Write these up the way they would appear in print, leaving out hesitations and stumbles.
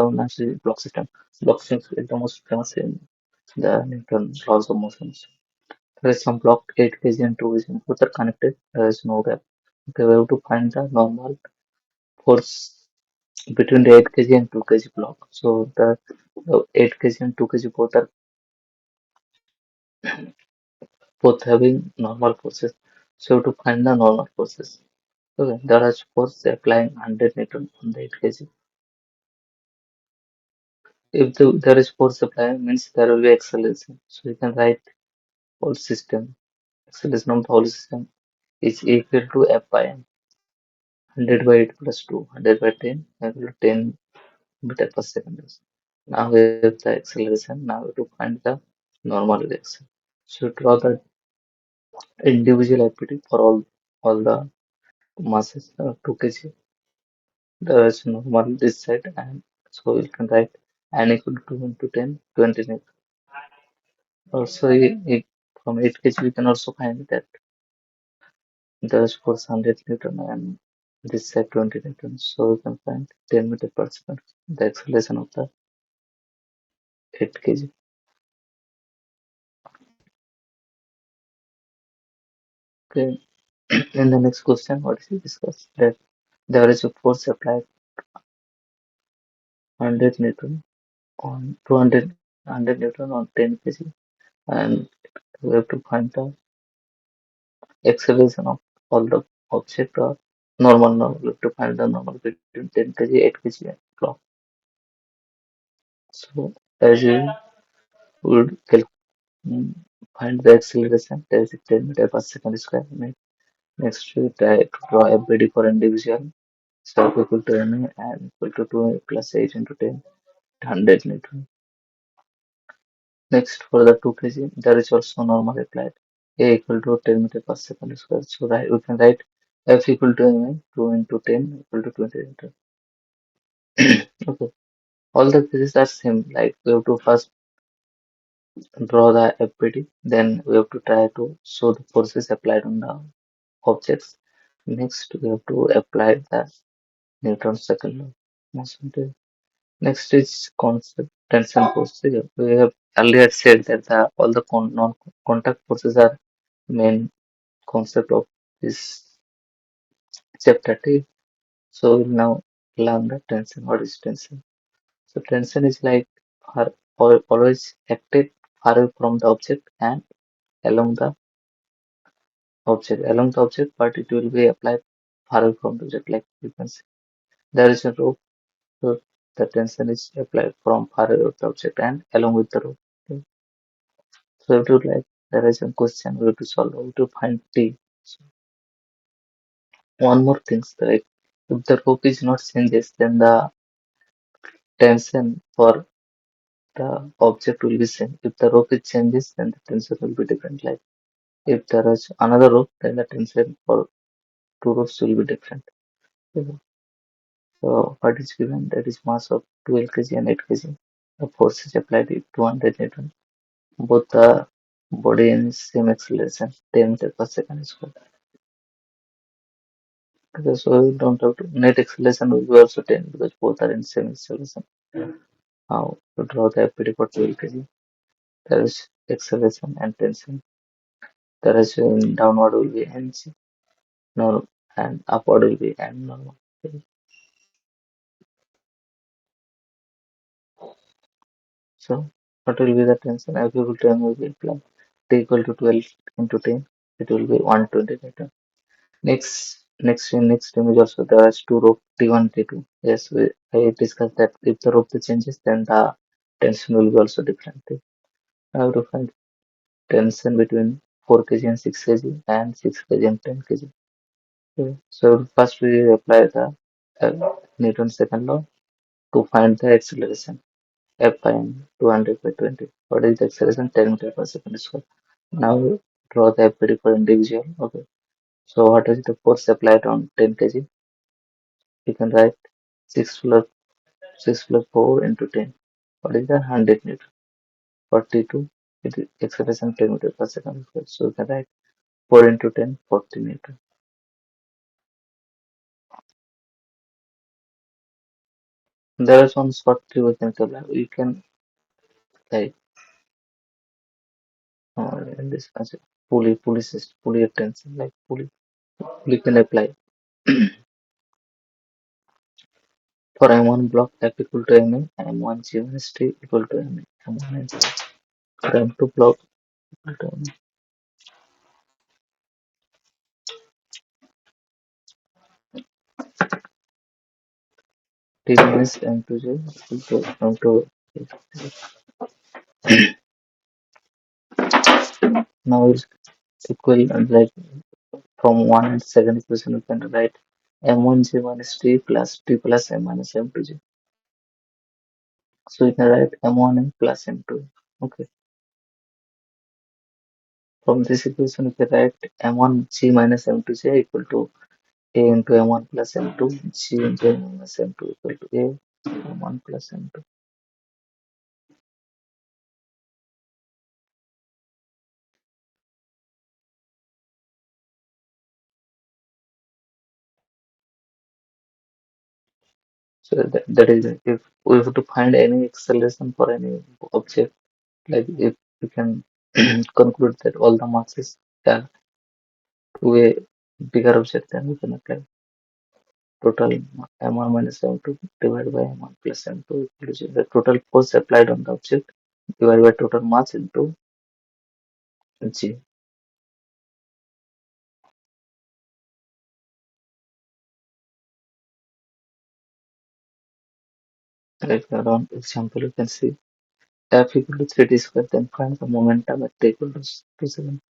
known as the block system. Block system is the most famous in the Newton laws of motion. There is some block 8 kg and 2 kg, both are connected. There is no gap. Okay, we have to find the normal force between the 8 kg and 2 kg block. So the 8 kg and 2 kg both having normal forces. So you have to find the normal forces. Okay, there is force applying 100 Newton on the 8 kg. If there is force applying, means there will be acceleration. So you can write whole system. Acceleration of the whole system is equal to F by m. 100 by 8 plus 2, 100 by 10 equal to 10 meter per second. Now we have the acceleration. Now we have to find the normal direction. So draw the individual activity for all the masses 2 kg. There is normal this side, and so we can write n equal to 2 into 10, 20 newton. Also, from 8 kg we can also find that there is force 100 newton and this side 20 newton. So we can find 10 meter per second the acceleration of the 8 kg. Okay. In the next question, what is it discussed? That there is a force applied 100 newton on 100 newton on 10 kg, and we have to find the acceleration of all the object or normal. We have to find the normal between 10 kg, 8 kg, and block. So as you would find the acceleration, there is a 10 meter per second square. Next, we try to draw a BD for individual. So equal to MA and equal to 2 plus 8 into 10, 100 newton. Next, for the 2 kg, there is also normal applied. A equal to 10 meter per second square. So we can write F equal to MA, 2 into 10 equal to 20 newton. Okay. All the cases are same. Like we have to first draw the FPD, then we have to try to show the forces applied on the objects. Next, we have to apply the Newton's second law. Motion theory. Next is concept tension force. We have earlier said that all the non-contact forces are main concept of this chapter 2. So we'll now learn the tension. What is tension? So tension is like always acted far away from the object and along the object, but it will be applied far away from the object. Like you can see, there is a rope, so the tension is applied from far away of the object and along with the rope. Okay. So if you like, there is a question we have to solve how to find T. So one more thing, like if the rope is not changes, then the tension for the object will be same. If the rope is changes, then the tension will be different. Like if there is another rope, then the tension for two ropes will be different. Okay. So what is given, that is mass of 12 kg and 8 kg. The force is applied at 200 Newton. Both the body in same acceleration, 10 meter per second square. Okay, so you don't have to net acceleration will be also 10 because both are in same acceleration. Now to draw the FPD for 12 kg, there is acceleration and tension. There is in downward will be NC normal and upward will be N normal. Okay. So what will be the tension? F equal to M will be applied. T equal to 12 into 10, it will be 120 Newton. Next image also there is two rope T1, T2. Yes, I discussed that if the rope changes, then the tension will be also different. I have to find tension between 4 kg and 6 kg and 6 kg and 10 kg. Okay. So first we apply the Newton's second law to find the acceleration. F by m 200 by 20. What is the acceleration? 10 meter per second square. Now draw the FPD for individual. Okay. So what is the force applied on 10 kg? You can write 6 plus 4 into 10. What is the 100 Newton? 42. It is acceleration 10 meter per second square. So you can write 4 into 10, 40 Newton. There is one short tree we can apply. We can like in this concept pulley system, pulley attention, like pulley. We can apply for M1 block F equal to MA, M1 G1 T equal to MA, M1 and for M2 block equal to MA. T minus M2J equal to M2. Now it's equal and like from 1 and second equation we can write M1 J minus T plus T plus M minus M2J. So we can write M1 plus M2. Okay. From this equation we can write M1 G minus M2J equal to A into M1 plus M2, G into M minus M2 equal to A M1 plus M2. So that is it. If we have to find any acceleration for any object, like if we can conclude that all the masses are to a bigger object, then we can apply total M1 minus M2 divided by M1 plus M2 equal to the total force applied on the object divided by total mass into G. Like around example, you can see F equal to 3t square, then find the momentum at t equal to 2 seconds.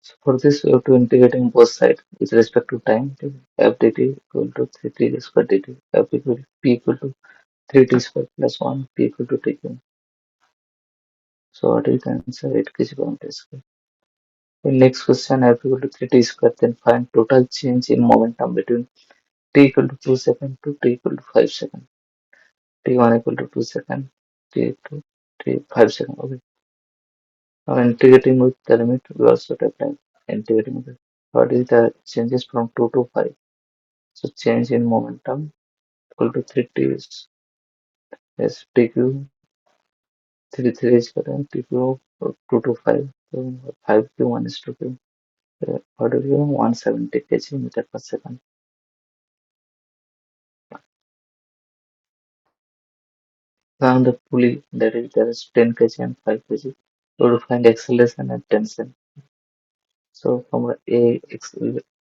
So for this, we have to integrate in both sides with respect to time. F dt equal to 3t square dt. F equal to p equal to 3t square plus 1 p equal to t cube. So what is the answer? 8 kg per meter square. In next question, F equal to 3t square, then find total change in momentum between t equal to 2 seconds to t equal to 5 seconds. T1 equal to 2 seconds, T2, T 5 seconds. Okay. Now integrating with the limit, we also apply integrating with what is the changes from 2 to 5. So change in momentum equal to 3t is yes, tq 3 is current tq 2 to 5. So 5q1 is 2q. What do you 170 kg meter per second. Now the pulley that is there is 10 kg and 5 kg. We will find acceleration and tension. So from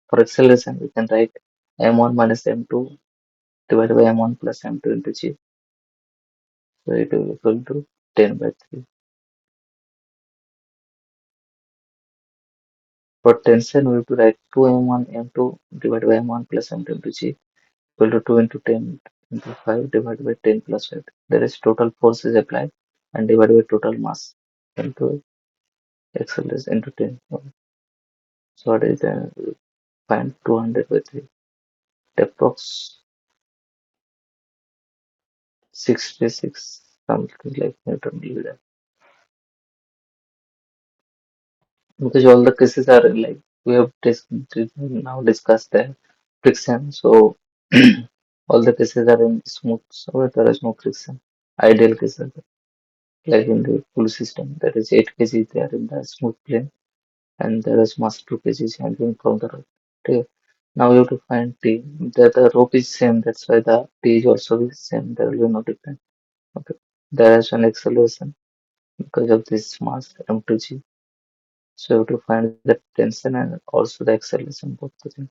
for acceleration we can write m1 minus m2 divided by m1 plus m2 into g. So it will equal to 10 by 3. For tension, we have to write 2m1 m2 divided by m1 plus m2 into g equal to 2 into 10 into 5 divided by 10 plus 5. There is total force is applied and divided by total mass into acceleration into 10. So what is the find 200 by 3? Approx 66 something like Newton meter. Because all the cases are like we have now discussed the friction, so all the cases are in smooth, so there is no friction. Ideal cases like in the full system, there is 8 kg there in the smooth plane and there is mass 2 kg hanging from the rope. Okay. Now you have to find t. The rope is same, that's why the t is also the same, there will be no difference. Okay. There is an acceleration because of this mass m2g. So you have to find the tension and also the acceleration, both the things.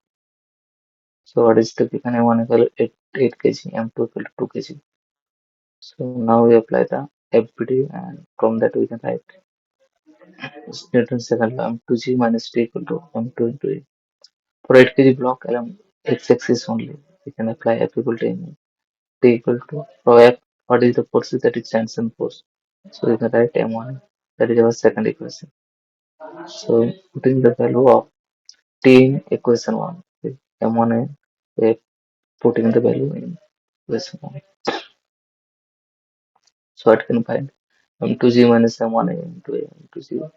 So what is the given M1 equal to 8 kg, M2 equal to 2 kg. So now we apply the FBD and from that we can write Newton's second law M2g minus T equal to M2 into A. For 8 kg block along x-axis only, we can apply F equal to M. T equal to for F, what is the force? That is tension force. So we can write M1, that is our second equation. So putting the value of T in equation 1, M1 and F, putting the value in equation 1. So I can find m2g minus m1 into a m2g